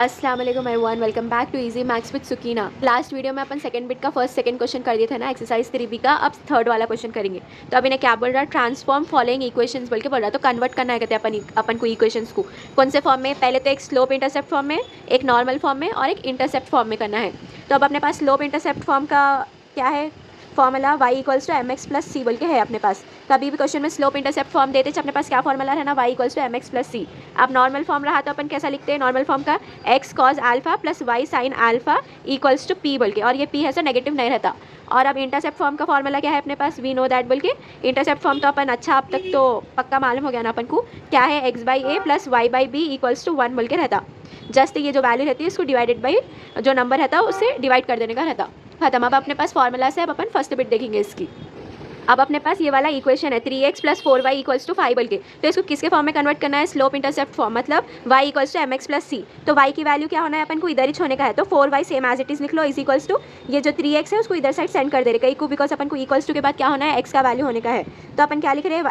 अस्सलाम वालेकुम everyone, welcome back to easy maths with Sukina. Last video में अपन सेकंड बिट का फर्स्ट सेकंड क्वेश्चन कर दिया था ना, एक्सरसाइज 3B का। अब थर्ड वाला क्वेश्चन करेंगे। तो अभी ने क्या बोल रहा है, ट्रांसफॉर्म फॉलोइंग इक्वेशंस बोल के बोल रहा है। तो कन्वर्ट करना है कहते हैं अपन को इक्वेशंस को कौन से फॉर्म में, पहले तो एक स्लोप इंटरसेप्ट फॉर्म में, एक नॉर्मल फॉर्म में और एक इंटरसेप्ट फॉर्म में करना है। तो अब अपने पास स्लोप इंटरसेप्ट फॉर्म का क्या है formula, y equals to M X plus C बोल के है अपने पास। कभी भी क्वेश्चन में स्लोप इंटरसेप्ट फॉर्म देते अपने पास क्या फॉर्मूला है ना, y equals to M X plus C. अब नॉर्मल फॉर्म रहा तो अपन कैसा लिखते हैं नॉर्मल फॉर्म का, x cos alpha plus y sine alpha equals to p बोल के, और ये p है तो नेगेटिव नहीं रहता। और अब इंटरसेप्ट फॉर्म का फॉर्मूला क्या है अपने पास, वी नो दैट बोल के। इंटरसेप्ट फॉर्म तो अपन अच्छा अब तक तो पक्का मालूम हो गया ना अपन को, क्या है x by a plus y by b equals to 1 बोल के रहता। जस्ट ये जो वैल्यू रहती है इसको डिवाइडेड बाई जो नंबर रहता है उससे डिवाइड कर देने का रहता। खत्म। अब अपने पास फॉर्मूला से अब अपन फर्स्ट बिट देखेंगे इसकी। अब अपने पास ये वाला इक्वेशन है 3x plus 4y equals to 5 बोल के। तो इसको किसके फॉर्म में कन्वर्ट करना है, स्लोप इंटरसेप्ट फॉर्म, मतलब y equals to M X plus C. तो y की वैल्यू क्या होना है अपन को, इधर ही होने का है। तो 4y same as it is लिख लो इज इक्वल्स टू ये जो 3x है उसको इधर साइड सेंड कर दे रहे को, बिकॉज अपन को इक्वल्स टू के बाद क्या होना है, x का वैल्यू होने का है। तो अपन क्या लिख रहे हैं,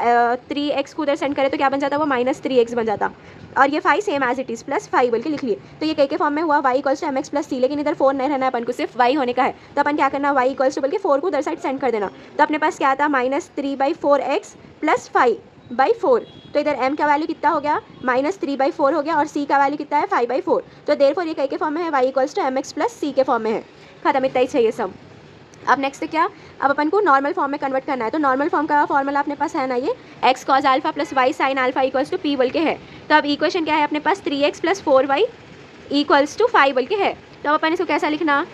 3x को उधर सेंड करें तो क्या बन जाता है वो -3x बन जाता, और ये 5 same as it is plus 5 बोल के लिख लिए। तो ये के फॉर्म में हुआ y equals to M X plus C, लेकिन इधर 4 नहीं रहना है अपन को, सिर्फ y होने का है। तो अपन क्या करना, y इक्वल्स टू बोल के 4 को उधर साइड सेंड कर देना। तो अपने पास क्या आता -3/4x प्लस 5/4। तो इधर m का वैल्यू कितना हो गया, -3/4 हो गया, और c का वैल्यू कितना है 5/4। तो देयरफॉर ये के फॉर्म में है, y equals to M X plus C के फॉर्म में है। खत्म, इतना ही चाहिए सब। अब नेक्स्ट क्या, अब अपन को नॉर्मल फॉर्म में कन्वर्ट करना है। तो नॉर्मल फॉर्म का फॉर्मूला अपने पास है ना, ये x cos alpha plus y sine alpha equals to p बोल के है। तो अब इक्वेशन क्या है अपने पास, 3x plus 4y equals to 5 बोल के है। तो अपन इसको कैसा लिखना,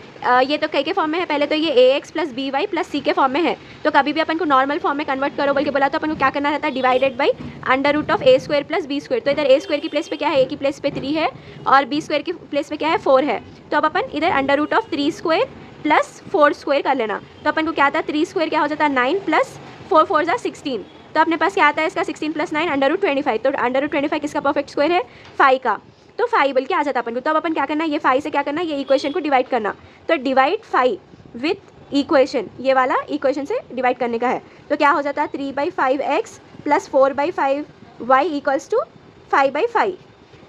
ये तो के फॉर्म में है, पहले तो ये ax plus B Y plus C के फॉर्म में है। तो कभी भी अपन को नॉर्मल फॉर्म में कन्वर्ट करो बोल के बोला तो अपन को क्या करना रहता है, divided by under root of a square plus b square. तो इधर a स्क्वायर की प्लेस पे क्या है, a की प्लेस पे 3 है, और b स्क्वायर की प्लेस पे क्या है 4 है। तो अब अपन इधर under root of 3 square plus 4 square कर लेना। तो अपन को क्या आता है, 3 स्क्वायर क्या हो जाता है 9 प्लस 4 4 जा 16। तो अपने पास क्या आता है इसका 16 प्लस 9 अंडर रूट 25। तो अंडर रूट 25 किसका परफेक्ट स्क्वायर है, 5 का। तो 5 बोल के आ जाता अपन को। तो अब अपन क्या करना है, ये 5 से क्या करना है, ये इक्वेशन को डिवाइड करना। तो डिवाइड 5 विथ इक्वेशन, ये वाला इक्वेशन से डिवाइड करने का है। तो क्या हो जाता है 3/5x plus 4/5y equals to 5/5।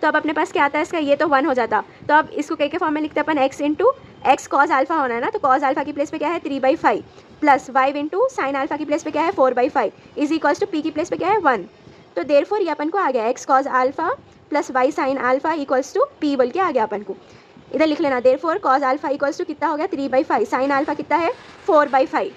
तो अब अपने पास क्या आता है इसका, ये तो 1 हो जाता। तो अब इसको के फॉर्म में लिखते हैं अपन, x into x cos alpha होना है ना, तो कॉज अल्फा की प्लेस पे क्या है 3/5 प्लस 5 इंटू साइन अल्फा की प्लेस पे क्या है 4/5 इज इक्वल्स टू p की प्लेस पे क्या है 1। तो देयरफॉर ये अपन को आ गया x cos alpha plus y sine alpha equals to p बोल के आ गया अपन को। इधर लिख लेना, therefore cos alpha equals to कितना हो गया 3/5, साइन अल्फा कितना है 4/5,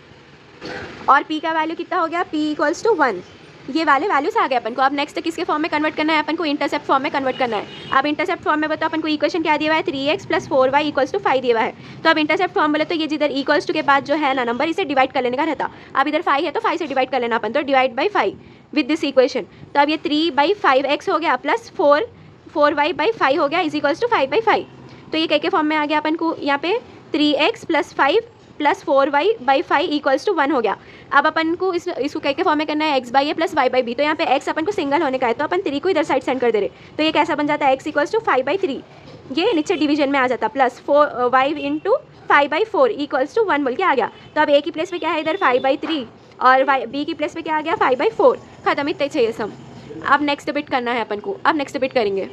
और p का वैल्यू कितना हो गया, p इक्वल्स टू 1। ये वाले वैल्यूज आ गए अपन को। अब नेक्स्ट किसके फॉर्म में कन्वर्ट करना है, अपन को इंटरसेप्ट फॉर्म में कन्वर्ट करना है। अब इंटरसेप्ट फॉर्म में बताओ अपन को इक्वेशन क्या दिया हुआ है, 3x plus 4y equals to 5 दिया हुआ है। तो अब इंटरसेप्ट फॉर्म बोले तो ये जिधर इक्वल्स टू के बाद जो है ना नंबर, इसे डिवाइड कर लेने का रहता। अब इधर 5 है तो 5 से डिवाइड कर लेना अपन, तो divide by 5 with this equation. तो अब ये 3/5x हो गया प्लस 4y/5 हो गया इज इक्वल्स टू 5/5। तो ये के फॉर्म में आ गया अपन को, यहाँ पे 3x plus 5 plus 4y/5 equals to 1 हो गया। अब अपन को इसको के फॉर्म में करना है x by a plus y by b. तो यहाँ पे x अपन को सिंगल होने का है, तो अपन 3 को इधर साइड सेंड कर दे रहे। तो ये कैसा बन जाता है, x इक्वल्स टू 5/3, ये नीचे डिवीजन में आ जाता, plus 4y into 5/4 equals to 1 बोल के आ गया। तो अब a की प्लेस पे क्या है इधर 5/3, और b की प्लेस पे क्या आ गया 5/4। खत्म, इतना चाहिए सम। अब नेक्स्ट बिट करना है अपन को, अब नेक्स्ट बिट करेंगे।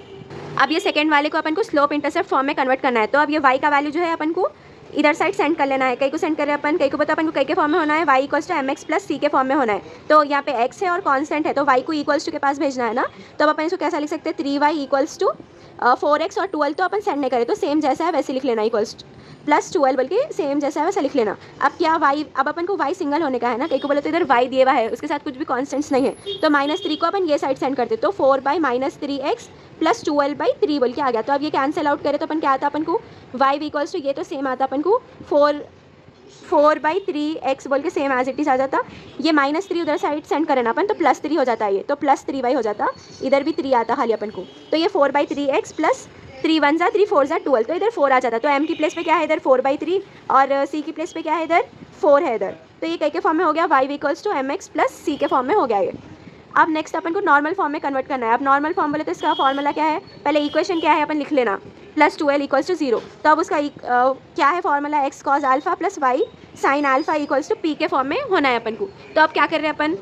अब ये सेकेंड वाले को अपन को स्लोप इंटरसेप्ट फॉर्म में कन्वर्ट करना है। तो अब ये y का वैल्यू जो है अपन को इधर साइड सेंड कर लेना है, कई को सेंड करें अपन, कई को बता अपन को कई के फॉर्म में होना है, y equals to M X plus C के फॉर्म में होना है। तो यहाँ पे x है और कांस्टेंट है, तो y को इक्वल्स टू के पास भेजना है ना। तो अब अपन इसको कैसा लिख सकते हैं, 3y इक्वल्स टू 4x, और 12 तो अपन सेंड नहीं करें, तो सेम जैसा है वैसे लिख लेना, इक्वल्स प्लस 12 बोल के सेम जैसा है वैसा लिख लेना। अब क्या y, अब अपन को y सिंगल होने का है ना, कई को बोले तो इधर y दिया हुआ है, उसके साथ कुछ भी कॉन्स्टेंट्स नहीं है, तो -3 को अपन ये साइड सेंड करते, तो 4/-3x प्लस 12/3 बोल के आ गया। तो अब ये कैंसिल आउट करें तो अपन क्या आता अपन को, y इक्वल्स टू ये तो सेम आता अपन को 4/3x बोल के सेम एज इट इज आ जाता। ये -3 उधर साइड सेंड करें ना अपन, तो +3 हो जाता है, ये तो +3y हो जाता, इधर भी 3 आता खाली अपन को। तो ये 4/3x प्लस 3 1 जा 3 4 जा 12, तो इधर 4 आ जाता। तो m की प्लेस पे क्या है इधर 4/3, और c की प्लेस पे क्या है इधर 4 है इधर। तो ये के फॉर्म में हो गया, y equals to M X plus C के फॉर्म में हो गया ये। अब नेक्स्ट अपन को नॉर्मल फॉर्म में कन्वर्ट करना है। अब नॉर्मल फॉर्म बोले तो इसका फॉर्मूला क्या है, पहले इक्वेशन क्या है अपन लिख लेना, प्लस 12 इक्वल्स टू 0। तो अब उसका क्या है formula, x cos alpha plus y sine alpha equals to p के फॉर्म में होना है अपन को। तो अब क्या कर रहे हैं अपन,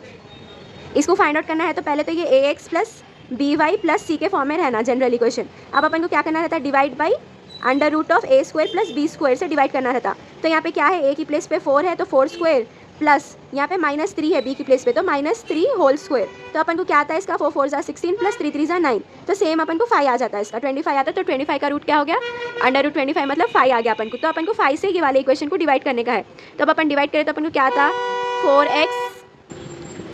इसको फाइंड आउट करना है। तो पहले तो ये ax plus B Y plus C के फॉर्म में रहना जनरल इक्वेशन। अब अपन को क्या करना रहता है, divide by under root of a square plus b square से डिवाइड करना रहता। तो यहाँ पे क्या है, ए की प्लेस पे 4 है तो 4 स्क्वायर प्लस यहाँ पे -3 है बी की प्लेस पे तो -3 होल स्क्वायर। तो अपन को क्या आता है इसका, 4 4 16 प्लस 3 3 9। तो सेम अपन को 5 आ जाता है इसका, 25 आता है। तो 25 का रूट क्या हो गया, अंडर रूट 25 मतलब 5 आ गया अपन को। तो अपन को 5 से ये वाले इक्वेशन को डिवाइड करने का है। तो अब अपन डिवाइड करें तो अपन को क्या आता,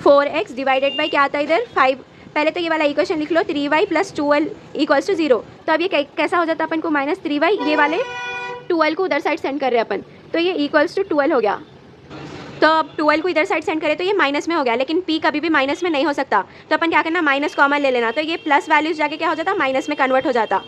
4x डिवाइडेड बाई क्या आता है इधर 5। पहले तो ये वाला इक्वेशन लिख लो, 3y प्लस 12 इक्वल्स टू 0। तो अब ये कैसा हो जाता है अपन को, -3y, ये वाले 12 को उधर साइड सेंड कर रहे हैं अपन, तो ये इक्वल्स टू 12 हो गया। तो अब 12 को इधर साइड सेंड करें तो ये माइनस में हो गया, लेकिन p कभी भी माइनस में नहीं हो सकता। तो अपन क्या करना, माइनस कॉमन ले लेना। तो ये प्लस वैल्यूज जाके क्या हो जाता, माइनस में कन्वर्ट हो जाता,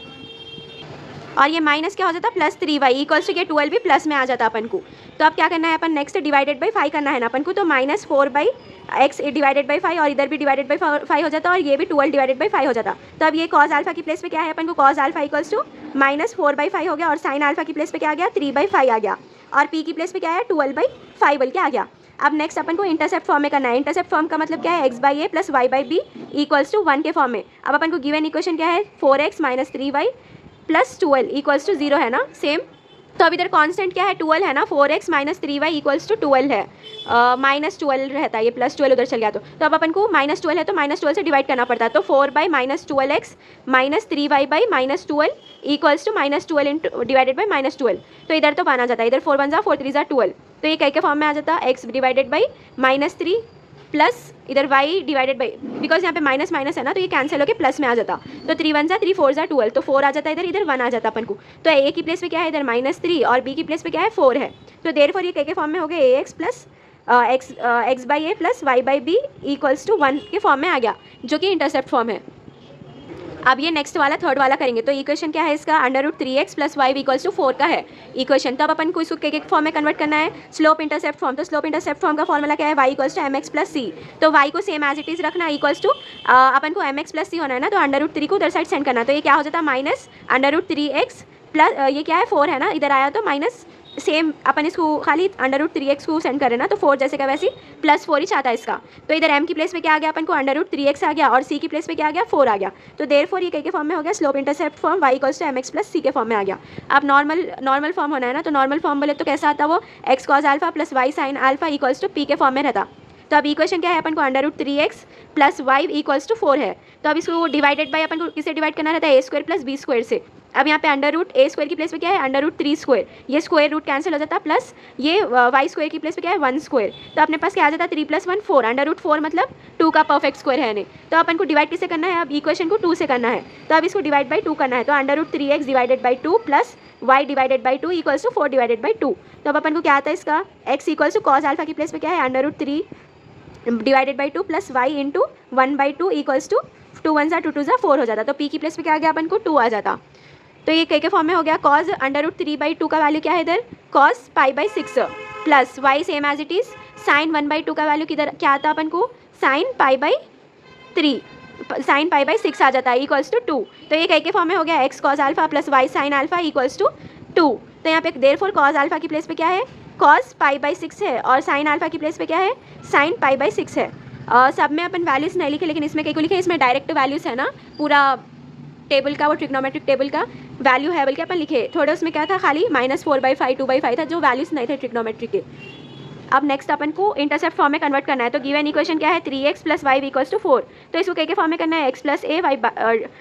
और ये माइनस क्या हो जाता, +3y इक्वल्स टू ये 12 भी प्लस में आ जाता अपन को। तो अब क्या करना है अपन, नेक्स्ट डिवाइडेड बाई 5 करना है ना अपन को। तो -4/x डिवाइडेड बाई 5, और इधर भी डिवाइडेड बाई 5 हो जाता, और ये भी 12 डिवाइडेड बाई 5 हो जाता। तो अब ये कॉस अल्फा की प्लेस पे क्या है अपन को, कॉस अल्फा इक्वल्स टू -4/5 हो गया, और साइन अल्फा की प्लेस पे क्या आ गया, 3/5 आ गया, और p की प्लेस पे क्या है, 12/5 बल्कि आ गया। अब नेक्स्ट अपन को इंटरसेप्ट फॉर्म में करना है। इंटरसेप्ट फॉर्म का मतलब क्या है, x/a plus y/b equals to 1 के फॉर्म में। अब अपन को गिवन इक्वेशन क्या है, 4x - 3y plus 12 equals to 0 है ना, सेम। तो अब इधर कांस्टेंट क्या है, 12 है ना, 4x - 3y इक्वल्स टू 12 है, -12 रहता है, ये +12 उधर चल गया। तो अब अपन को -12 है तो -12 से डिवाइड करना पड़ता है। तो 4 by -12x - 3y by -12 equals to -12 into divided by -12। तो इधर तो 1 आ जाता है, इधर 4 1 4 3 12। तो ये के फॉर्म में आ जाता है, x डिवाइडेड बाई -3 प्लस इधर y डिवाइडेड बाई, बिकॉज यहाँ पे माइनस माइनस है ना, तो ये कैंसिल होकर प्लस में आ जाता। तो 3 1 3 4 12, तो 4 आ जाता है इधर, इधर 1 आ जाता अपन को। तो a की प्लेस पे क्या है इधर -3, और b की प्लेस पे क्या है 4 है। तो देयरफॉर ये के फॉर्म में हो गया ax plus x/a plus y/b equals to 1 के फॉर्म में आ गया, जो कि इंटरसेप्ट फॉर्म है। अब ये नेक्स्ट वाला थर्ड वाला करेंगे। तो इक्वेशन क्या है इसका, √3x plus y equals to 4 का है इक्वेशन। तो अब अपन को इसको के फॉर्म में कन्वर्ट करना है, स्लोप इंटरसेप्ट फॉर्म। तो स्लोप इंटरसेप्ट फॉर्म का फॉर्मूला क्या है, y equals to mx plus c। तो y को सेम एज इट इज रखना, इक्वल्स टू अपन को mx प्लस c होना है ना, तो √3 को उधर साइड सेंड करना। तो ये क्या हो जाता है, माइनस √3x प्लस ये क्या है 4 है ना, इधर आया तो माइनस, सेम अपन इसको खाली √3x को सेंड करें ना, तो 4 जैसे का वैसे +4 ही चाहता है इसका। तो इधर m की प्लेस पे क्या आ गया अपन को, √3x आ गया, और c की प्लेस पे क्या आ गया 4 आ गया। तो देयरफॉर ये के फॉर्म में हो गया, slope intercept form y equals to mx plus c के फॉर्म में आ गया। अब नॉर्मल फॉर्म होना है ना, तो नॉर्मल फॉर्म बोले तो कैसा आता, वो x cos alpha plus y sin alpha equals to p के फॉर्म में रहता। तो अब इक्वेशन क्या है अपन को, √3x plus y equals to 4 है। तो अब इसको डिवाइडेड बाई अपन को किससे डिवाइड करना रहता है, a² प्लस b² से। अब यहाँ पे √a² की प्लेस पे क्या है, √3², ये स्क्वायर रूट कैंसिल हो जाता, प्लस ये y² की प्लेस पे क्या है 1²। तो अपने पास क्या आ जाता है, 3 + 1 4, √4 मतलब 2 का परफेक्ट स्क्वायर है नहीं। तो अपन को डिवाइड किससे करना है, अब इक्वेशन को 2 से करना है। तो अब इसको डिवाइड बाई 2 करना है। तो √3x divided by 2 plus y divided by 2 equals to 4 divided by 2। तो अब अपन को क्या आता है इसका, x equals to cos alpha की प्लेस पे क्या है, √3 divided by 2 plus y into 1/2 equals to 2 1 2 2 4 हो जाता। तो p की प्लेस पे क्या आ गया अपन को 2 आ जाता। तो ये के फॉर्म में हो गया, कॉस √3/2 का वैल्यू क्या है इधर, cos π/6 plus y same as it is, sine 1/2 का वैल्यू किधर क्या आता अपन को, साइन π/3, साइन π/6 आ जाता है इक्वल्स टू 2। तो ये के फॉर्म में हो गया, x cos alpha plus y sin alpha equals to 2। तो यहाँ पे देयरफॉर कॉस अल्फा की प्लेस पे क्या है, कॉस π/6 है, और साइन अल्फा की प्लेस पे क्या है, साइन π/6 है। सब में अपन वैल्यूज़ नहीं लिखे, लेकिन इसमें कई को लिखे, इसमें डायरेक्ट वैल्यूज़ है ना, पूरा टेबल का, वो ट्रिग्नोमेट्रिक टेबल का वैल्यू है बल्कि अपन लिखे थोड़े, उसमें क्या था खाली -4/5 2/5 था, जो वैल्यूज़ नहीं थे ट्रिग्नोमेट्रिक के। अब नेक्स्ट अपन को इंटरसेप्ट फॉर्म में कन्वर्ट करना है। तो गिवन इक्वेशन क्या है, 3x plus y equals to 4। तो इसको के फॉर्म में करना है, x plus a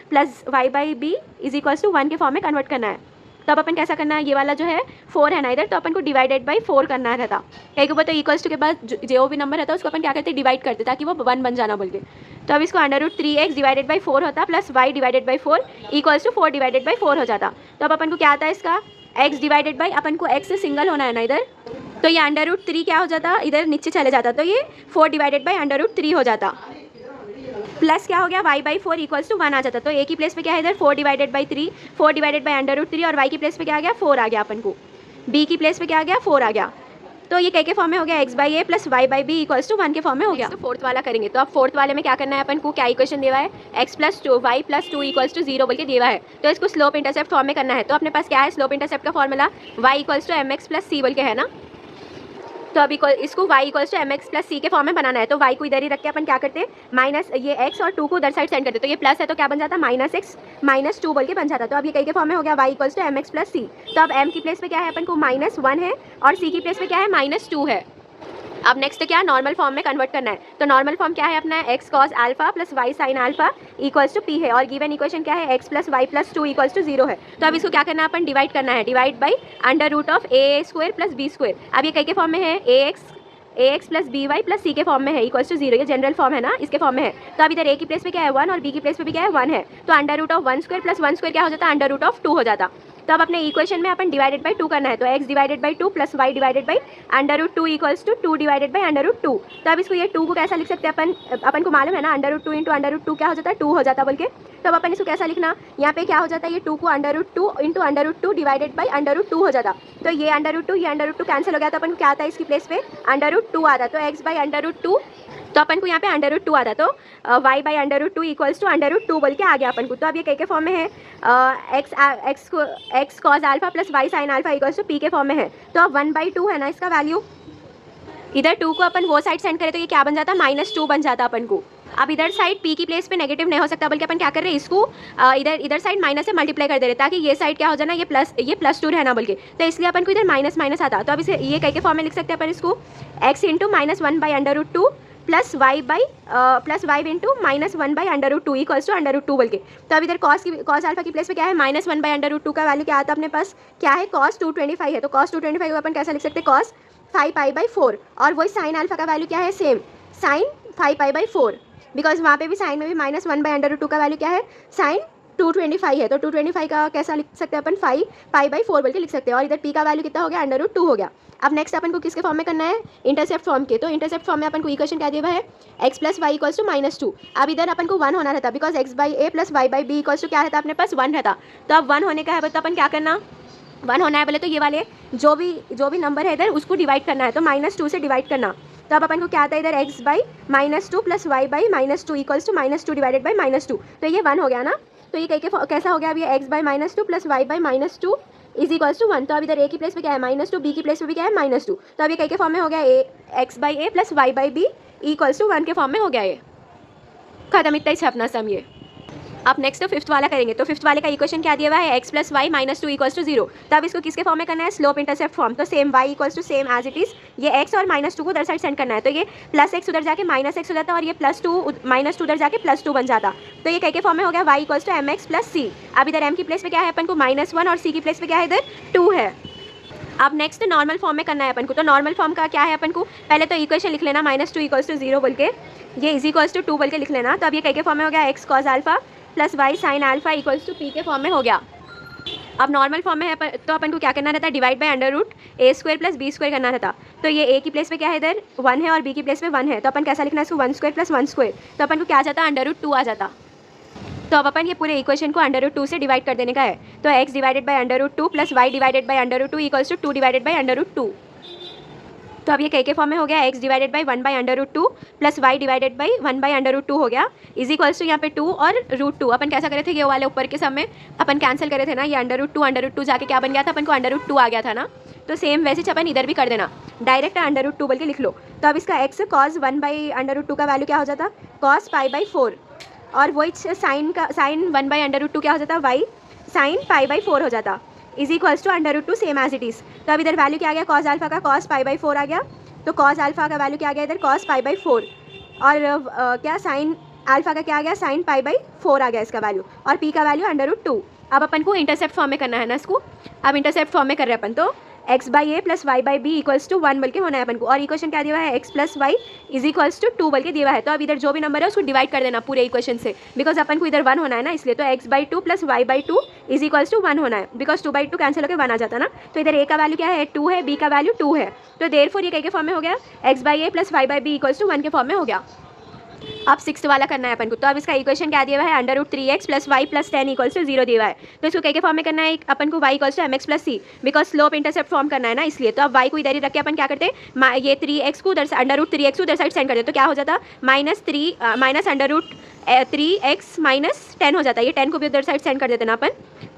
plus y/b is equals to 1 के फॉर्म में कन्वर्ट करना है। तब अपन कैसा करना है, ये वाला जो है 4 है ना इधर, तो अपन को डिवाइडेड बाई 4 करना रहता। कहीं के ऊपर तो इक्वल्स टू के बाद जो भी नंबर रहता है उसको अपन क्या करते, डिवाइड करते ताकि वो 1 बन जाना बोल के। तो अब इसको √3x डिवाइडेड बाई 4 होता plus y divided by 4 equals to 4 divided by 4 हो जाता। तो अब अपन को क्या आता है इसका, x डिवाइडेड बाई, अपन को x से सिंगल होना है ना इधर, तो ये √3 क्या हो जाता, इधर नीचे चले जाता, तो ये 4 डिवाइडेड बाई √3 हो जाता, प्लस क्या हो गया y/4 इक्वल्स टू 1 आ जाता। तो a की प्लेस पे क्या है इधर, 4 डिवाइडेड बाई 3, 4 डिवाइडेड बाई √3, और y की प्लेस पे क्या आ गया 4 आ गया अपन को, b की प्लेस पे क्या आ गया 4 आ गया। तो ये के फॉर्म में हो गया, x/a plus y/b equals to 1 के फॉर्म में हो गया। तो फोर्थ वाला करेंगे। तो अब फोर्थ वाले में क्या करना है अपन को, क्या इक्वेशन दिया है, x plus 2 y plus 2 equals to 0 बोल के दिया है। तो इसको स्लोप इंटरसेप्ट फॉर्म में करना है। तो अपने पास क्या है, स्लोप इंटरसेप्ट का formula y equals to mx plus c बोल के है ना। तो अब इसको y equals to M X plus C के फॉर्म में बनाना है। तो y को इधर ही रख के अपन क्या करते हैं, माइनस ये x और 2 को उधर साइड सेंड करते हैं। तो ये प्लस है तो क्या बन जाता है, माइनस एक्स माइनस 2 बोल के बन जाता है। तो अब ये कई के फॉर्म में हो गया y equals to M X plus C. तो अब m की प्लेस पे क्या है अपन को, -1 है, और c की प्लेस पे क्या है, -2 है। अब नेक्स्ट क्या, नॉर्मल फॉर्म में कन्वर्ट करना है। तो नॉर्मल फॉर्म क्या है अपना, x cos alpha plus y sine alpha equals to p है, और गिवन इक्वेशन क्या है, x plus y plus 2 equals to 0 है। तो अब इसको क्या करना है, अपन डिवाइड करना है, divide by under root of a square plus b square. अब ये कई के फॉर्म में है, ax plus B Y plus C के फॉर्म में है इक्वल्स टू 0, ये जनरल फॉर्म है ना, इसके फॉर्म में है। तो अब इधर a की प्लेस पे क्या है 1 और b की प्लेस पे भी क्या है 1 है। तो under root of 1 square plus 1 square क्या हो जाता है, अंडर रूट ऑफ 2 हो जाता। तो अब अपने इक्वेशन में अपन डिवाइडेड बाई 2 करना है। तो x divided by 2 plus y divided by under root 2 equals to 2 divided by under root 2। तो अब इसको ये 2 को कैसा लिख सकते हैं अपन को मालूम है ना, under root 2 into under root 2 क्या हो जाता है, 2 हो जाता बोल के। तो अब अपन इसको कैसा लिखना, यहाँ पे क्या हो जाता है, ये 2 को under root 2 into under root 2 divided by under root 2 हो जाता। तो ये अंडर रूट 2 ये अंडर रूट 2 कैंसिल हो गया। तो अपन को क्या आता है इसकी प्लेस पे, अंडर रूट 2 आता। तो x बाई अंडर रूट 2, तो अपन को यहाँ पे अंडर रूट 2 आता। तो y by under root 2 equals to under root 2 बोल के आ गया अपन को। तो अब ये कई के फॉर्म में है, x cos alpha plus y sine alpha equals to p के फॉर्म में है। तो अब 1/2 है ना इसका वैल्यू, इधर 2 को अपन वो साइड सेंड करें तो ये क्या बन जाता, -2 बन जाता अपन को। अब इधर साइड p की प्लेस पे नेगेटिव नहीं हो सकता, बल्कि अपन क्या कर रहे हैं, इसको इधर साइड माइनस से मल्टीप्लाई कर दे रहे, ताकि ये साइड क्या हो जाना, ये प्लस 2 रहना बोल के। तो इसलिए अपन को इधर माइनस माइनस आता। तो अब इसे ये कई के फॉर्म में लिख सकते हैं अपन इसको, x into -1 by under root 2 plus y into -1 by under root 2 equals to under root 2 बोल के। तो अब इधर कॉस अल्फा की प्लेस पे क्या है, -1 बाई अंडर रूट 2 का वैल्यू क्या आता है अपने पास, क्या है, cos 225 है। तो cos 225 को अपन कैसा लिख सकते हैं, cos 5π/4। और वही साइन अल्फा का वैल्यू क्या है, सेम साइन 5π/4, बिकॉज वहाँ पे भी साइन में भी -1 बाई अंडर रूट 2 का वैल्यू क्या है, साइन 225 है। तो 225 का कैसा लिख सकते हैं अपन, 5π/4 बोल के लिख सकते हैं। और इधर p का वैल्यू कितना हो गया, अंडर रूट 2 हो गया। अब नेक्स्ट अपन को किसके फॉर्म में करना है, इंटरसेप्ट फॉर्म के। तो इंटरसेप्ट फॉर्म में अपन को इक्वेशन क्या दिया हुआ है, x plus y equals to -2। अब इधर अपन को 1 होना रहता, because x by a plus y by b equals to क्या रहता अपने पास, 1 रहता। तो अब 1 होने का है तो अपन क्या करना, 1 होना है बोले तो ये वाले जो भी नंबर है इधर उसको डिवाइड करना है। तो -2 से डिवाइड करना। तो अब अपन को क्या आता है इधर, x by -2 plus y by -2 equals to -2 divided by -2। तो ये 1 हो गया ना। तो ये कैसा हो गया, अभी x by -2 plus y by -2 is equals to 1। तो अब इधर a की प्लेस पे क्या है -2, b की प्लेस पे भी क्या है -2। तो अब ये के फॉर्म में हो गया, x by a plus y by b equals to 1 के फॉर्म में हो गया। ये खत्म, इतना ही था अपना सम ये। अब नेक्स्ट तो फिफ्थ वाला करेंगे। तो फिफ्थ वाले का इक्वेशन क्या दिया हुआ है, x plus y -2 equals to 0। तब इसको किसके फॉर्म में करना है, स्लोप इंटरसेप्ट फॉर्म। तो same y equals to same as it is, ये x और -2 को उधर साइड सेंड करना है। तो ये +x उधर जाके -x हो जाता, और ये -2 उधर जाके +2 बन जाता। तो ये कई के फॉर्म में हो गया, y equals to mx plus C. अब इधर m की प्लेस पे क्या है अपन को, -1, और c की प्लेस पे क्या है इधर 2 है। अब नेक्स्ट नॉर्मल फॉर्म में करना है अपन को। तो नॉर्मल फॉर्म का क्या है अपन को, पहले तो इक्वेशन लिख लेना, -2 इक्वल्स टू 0 बोल के, ये इज इक्वल्स टू 2 बोल के लिख लेना। तो अब ये कई के फॉर्म में हो गया, x cos alpha plus y sine alpha equals to p के फॉर्म में हो गया। अब नॉर्मल फॉर्म में है तो अपन को क्या करना रहता है, divide by under root a square plus b square करना रहता। तो ये a की प्लेस पे क्या है इधर 1 है, और b की प्लेस पे 1 है। तो अपन कैसा लिखना है इसको, 1 स्क्वायर प्लस 1 स्क्वायर। तो अपन को क्या आ जाता, अंडर रूट 2 आ जाता। तो अब अपन ये पूरे इक्वेशन को अंडर रूट 2 से डिवाइड कर देने का है। तो x divided by under root 2 plus y divided by under root 2 equals to 2 divided by under root 2। तो अब ये कई के फॉर्म में हो गया, x divided by 1 by under root 2 plus y divided by 1 by under root 2 हो गया, इज इक्वल्स टू यहाँ पे 2 और रूट 2। अपन कैसा करे थे, ये वाले ऊपर के सब में अपन कैंसिल करे थे ना, ये अंडर रूट 2 जाके क्या बन गया था, अपन को अंडर रूट 2 आ गया था ना। तो सेम वैसे अपन इधर भी कर देना, डायरेक्ट अंडर रूट 2 बोल के लिख लो। तो अब इसका x cos 1 by under root 2 का वैल्यू क्या हो जाता, कॉस π/4, और वही साइन 1 बाई अंडर रूट 2 क्या हो जाता, y साइन π/4 हो जाता, is equals to under root 2 same as it is. तो अब इधर वैल्यू क्या आ गया, कॉस अल्फा का कॉस π/4 आ गया। तो कॉस अल्फा का वैल्यू क्या आ गया इधर, कॉस π/4, और क्या साइन अल्फा का क्या आ गया, साइन π/4 आ गया इसका वैल्यू, और p का वैल्यू अंडर रूट 2। अब अपन को इंटरसेप्ट फॉर्म में करना है ना इसको। अब इंटरसेप्ट फॉर्म में कर रहे हैं अपन, तो x by a plus y by b equals to 1 बोल के होना है अपन को। और इक्वेशन क्या दिया हुआ है, x plus y is equals to 2 बोल के दिया हुआ है। तो अब इधर जो भी नंबर है उसको डिवाइड कर देना पूरे इक्वेशन से, बिकॉज अपन को इधर 1 होना है ना, इसलिए। तो x by 2 plus y by 2 is equals to 1 होना है, बिकॉज 2/2 कैंसिल होकर 1 आ जाता ना। तो इधर a का वैल्यू क्या है, 2 है, b का वैल्यू 2 है। तो देयरफॉर ये कई के फॉर्म में हो गया, x by a plus y by b equals to 1 के फॉर्म में हो गया। अब 6th वाला करना है अपन को। तो अब इसका इक्वेशन क्या दिया हुआ है, under root 3x plus y plus 10 equals to 0 दिया हुआ है। तो इसको कई के फॉर्म में करना है अपन को, y equals to mx plus c, because slope intercept form करना है ना, इसलिए। तो अब y को इधर ही रख के अपन क्या करते हैं, ये 3x को उधर अंडर रूट 3x को उधर साइड सेंड करते, तो क्या हो जाता, minus under root 3x minus 10 हो जाता है। ये 10 को भी उधर साइड सेंड कर देते ना अपन,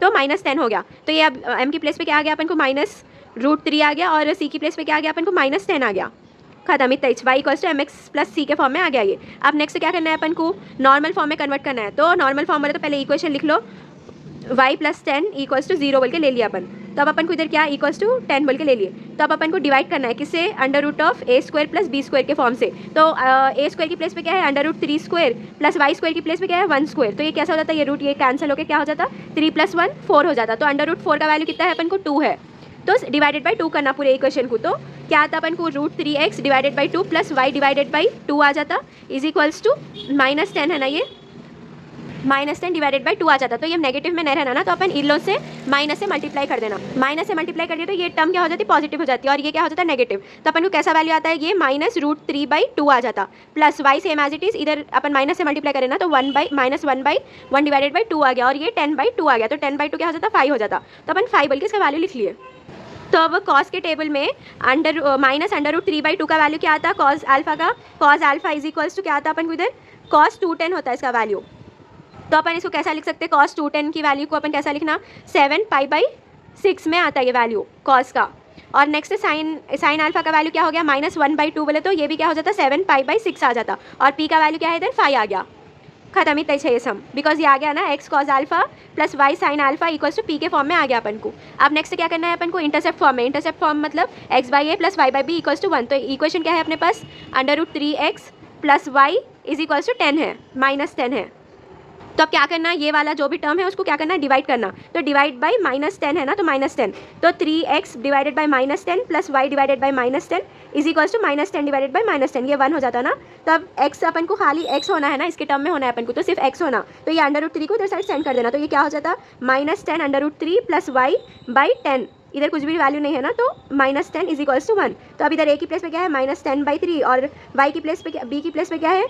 तो -10 हो गया। तो ये अब m की प्लेस पे क्या आ गया अपन को, √3 आ गया और सी की प्लेस पे क्या आ गया अपन को -10 आ गया, खत्म। इतना ही y equals to mx plus C के फॉर्म में आ गया ये। अब नेक्स्ट क्या करना है अपन को, नॉर्मल फॉर्म में कन्वर्ट करना है। तो नॉर्मल फॉर्म बोले तो पहले इक्वेशन लिख लो, y प्लस 10 इक्वल्स टू 0 बोल के ले लिया अपन। तो अब अपन को इधर क्या इक्वल्स टू 10 बोल के ले लिए। तो अब अपन को डिवाइड करना है किससे, √a² प्लस b² के फॉर्म से। तो a² की प्लेस पे क्या है √3² प्लस y² की प्लेस पे क्या है 1²। तो ये कैसा हो जाता है, ये रूट ये कैंसिल होकर क्या हो जाता, 3 + 1 4 हो जाता। तो √4 का वैल्यू कितना है अपन को 2 है। तो डिवाइडेड बाई 2 करना पूरे इक्वेशन को। तो क्या आता अपन को √3x divided by 2 plus y divided by 2 आ जाता, इज इक्वल्स टू -10 है ना, ये -10 डिवाइडेड बाई 2 आ जाता। तो ये नेगेटिव में नहीं रहना ना, तो अपन इन लोग से माइनस से मल्टीप्लाई कर देना। माइनस से मल्टीप्लाई कर दिया तो ये टर्म क्या हो जाती है, पॉजिटिव हो जाती है, और ये क्या हो जाता है नेगेटिव। तो अपन को कैसा वैल्यू आता है, ये -√3/2 आ जाता, plus y same as it is, इधर अपन माइनस से मल्टीप्लाई करें ना तो -1/1 डिवाइडेड बाई 2 आ गया, और ये 10/2 आ गया। तो 10/2 क्या हो जाता, 5 हो जाता। तो अपन 5 बल्कि इसका वैल्यू लिख लिए। तो अब कॉस के टेबल में -√3/2 का वैल्यू क्या आता, कॉस अल्फा का, cos alpha is equals to क्या आता अपन को इधर cos 210 होता है इसका वैल्यू। तो अपन इसको कैसा लिख सकते हैं, cos 210 की वैल्यू को अपन कैसा लिखना, 7π/6 में आता है ये वैल्यू cos का। और नेक्स्ट साइन अल्फा का वैल्यू क्या हो गया, -1/2 बोले तो ये भी क्या हो जाता, 7π/6 आ जाता। और p का वैल्यू क्या है इधर 5 आ गया, खत्म। इतना चाहिए सम, बिकॉज ये आ गया ना x cos alpha plus y sin alpha equals to p के फॉर्म में आ गया अपन को। अब नेक्स्ट क्या करना है अपन को, इंटरसेप्ट फॉर्म में। इंटरसेप्ट फॉर्म मतलब x/a plus y/b equals to 1। तो इक्वेशन क्या है अपने पास, √3x plus y is equals to 10 है, -10 है। तो अब क्या करना, ये वाला जो भी टर्म है उसको क्या करना है, डिवाइड करना। तो डिवाइड बाई -10 है ना, तो -10। तो 3x divided by -10 plus y divided by -10 is equals to -10 divided by -10, ये 1 हो जाता ना। तो अब x अपन को खाली x होना है ना, इसके टर्म में होना है अपन को, तो सिर्फ x होना। तो ये √3 को इधर साइड सेंड कर देना। तो ये क्या हो जाता, -10 √3 प्लस y बाई 10, इधर कुछ भी वैल्यू नहीं है ना, तो -10 इज इक्वल्स टू 1। तो अब इधर a की प्लेस पे क्या है -10/3 और y की प्लेस पे b की प्लेस पे क्या है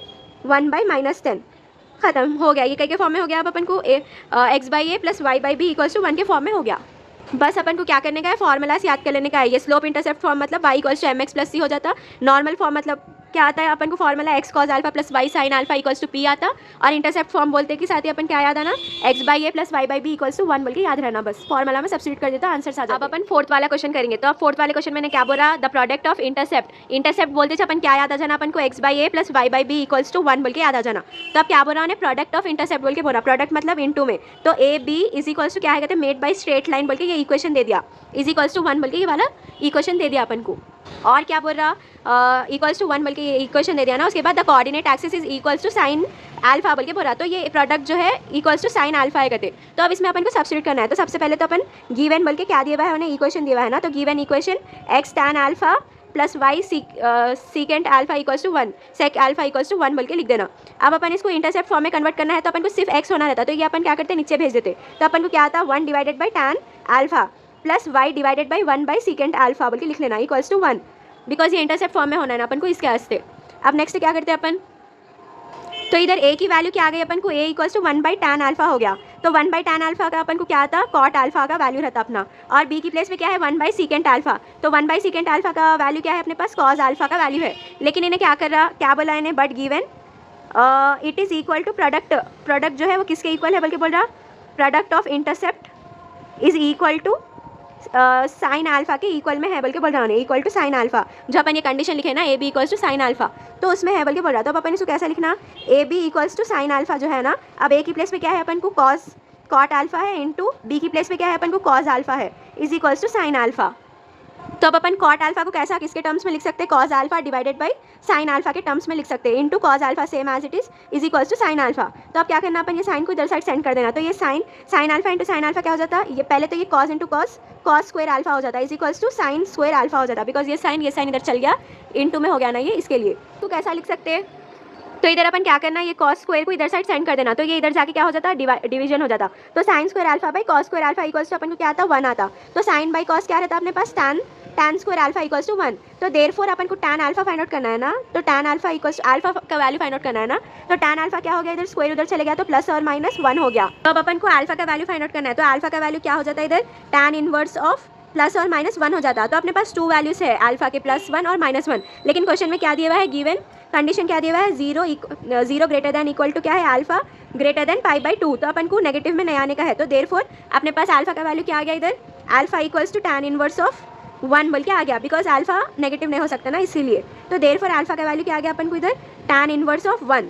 1/-10, खत्म हो गया। ये कई के फॉर्म में हो गया। अब अपन को x/a plus y/b equals to 1 के फॉर्म में हो गया। बस अपन को क्या करने का है, फॉर्मूलास याद कर लेने का है। ये स्लोप इंटरसेप्ट फॉर्म मतलब y equals to mx plus c हो जाता। नॉर्मल फॉर्म मतलब क्या आता है अपन को, formula x cos alpha plus y sin alpha equals to p आता। और इंटरसेप्ट फॉर्म बोलते कि साथ ही अपन क्या याद आना, x/a plus y/b equals to 1 बोल के याद रहना। बस फॉर्मूला में सब्स्टिट्यूट कर देता, आंसर आ जाता। अब अपन फोर्थ वाला क्वेश्चन करेंगे। तो अब फोर्थ वाले क्वेश्चन मैंने क्या बोला, the product of intercept. Intercept बोलते अपन क्या याद आ जाना अपन को, x/a plus y/b equals to 1 बोल के याद आ जाना। तो अब क्या बोला उन्हें, प्रोडक्ट ऑफ इंटरसेप्ट बोल के बोला। प्रोडक्ट मतलब इनटू में, तो a b is equals to क्या है कहते हैं, मेड बाई स्ट्रेट लाइन बोल के ये इक्वेशन दे दिया, इज इक्वल्स टू 1 बोल के ये वाला इक्वेशन दे दिया अपन को। और क्या बोल रहा, इक्वल्स टू 1 बोल के ये इक्वेशन दे दिया ना। उसके बाद the coordinate axis is equals to sine alpha बोल के बोल रहा। तो ये प्रोडक्ट जो है इक्वल्स टू साइन अल्फा है कहते। तो अब इसमें अपन को सब्स्टिट्यूट करना है। तो सबसे पहले तो अपन गिवन बोल के क्या दिया हुआ है उन्हें, इक्वेशन दिया हुआ है ना। तो given equation x tan alpha plus y secant alpha equals to 1, sec alpha equals to 1 बोल के लिख देना। अब अपन इसको इंटरसेप्ट फॉर्म में कन्वर्ट करना है, तो अपन को सिर्फ x होना रहता। तो ये अपन क्या करते हैं, नीचे भेज देते। तो अपन को क्या आता, 1 divided by tan alpha plus y divided by 1 by secant alpha बोल के लिख लेना इक्वल्स टू 1, बिकॉज ये इंटरसेप्ट फॉर्म में होना है ना अपन को, इसके वास्ते। अब नेक्स्ट क्या करते हैं अपन, तो इधर a की वैल्यू क्या आ गई अपन को, a equals to 1/tan alpha हो गया। तो 1/tan अल्फा का अपन को क्या आता, कॉट अल्फा का वैल्यू रहता अपना। और b की प्लेस पे क्या है 1/secant अल्फा। तो 1/secant अल्फा का वैल्यू क्या है अपने पास, कॉस अल्फा का वैल्यू है। लेकिन इन्हें क्या कर रहा, क्या बोला इन्हें, but given it is equal to product. Product जो है वो किसके इक्वल है बल्कि बोल रहा, product of intercept is equal to sine alpha के इक्वल में है बल्कि बोल रहा हूँ, इक्वल टू साइन अल्फा। जो अपन ये कंडीशन लिखे ना, a b equals to sine alpha, तो उसमें है बल्कि बोल रहा। तो अब अपन इसको कैसा लिखना, a b equals to sine alpha जो है ना, अब ए की प्लेस पे क्या है अपन को कॉट अल्फा है, इनटू बी की प्लेस पे क्या है अपन को कॉस अल्फा है, is equals to sine alpha. तो अब अपन कॉट अल्फा को कैसा किसके टर्म्स में लिख सकते हैं, cos alpha divided by sine alpha के टर्म्स में लिख सकते हैं, into cos alpha same as it is equals to sine alpha. तो अब क्या करना अपन, ये साइन को इधर साइड सेंड कर देना। तो ये sine alpha into sine alpha क्या हो जाता है, ये पहले तो ये cos into cos square alpha हो जाता है, is equals to sine square alpha हो जाता है, बिकॉज ये साइन इधर चल गया, इनटू में हो गया ना ये, इसके लिए। तो कैसा लिख सकते हैं, तो इधर अपन क्या करना है, ये कॉस स्क्वायर को इधर साइड सेंड कर देना। तो ये इधर जाके क्या हो जाता है, डिवीजन हो जाता। तो sine square alpha by cos square alpha equals to अपन को क्या आता, 1 आता। तो साइन बाई कॉस क्या रहता है अपने पास, tan square alpha equals to 1। तो देयरफॉर अपन को tan अल्फा फाइंड आउट करना है ना। तो tan अल्फा इक्वल्स अल्फा का वैल्यू फाइंड आउट करना है ना। तो tan अल्फा क्या हो गया, इधर स्क्वायर उधर चले गया, तो प्लस और माइनस 1 हो गया। तो अब अपन को अल्फा का वैल्यू फाइंड आउट करना है। तो अल्फा का वैल्यू क्या हो जाता है इधर, tan इनवर्स ऑफ प्लस और माइनस 1 हो जाता। तो अपने पास 2 वैल्यूज है अल्फा के, +1 और -1। लेकिन क्वेश्चन में क्या दिया हुआ है, गिवन कंडीशन क्या दिया हुआ है, 0 ग्रेटर दैन इक्वल टू क्या है, अल्फा ग्रेटर देन π/2। तो अपन को नेगेटिव में नहीं आने का है। तो देयरफॉर अपने पास अल्फा का वैल्यू क्या आ गया इधर, alpha equals to tan inverse of 1 बोल के आ गया, बिकॉज अल्फा नेगेटिव नहीं हो सकता ना इसीलिए। तो देयरफॉर अल्फा का वैल्यू क्या आ गया अपन को इधर, tan इनवर्स ऑफ 1।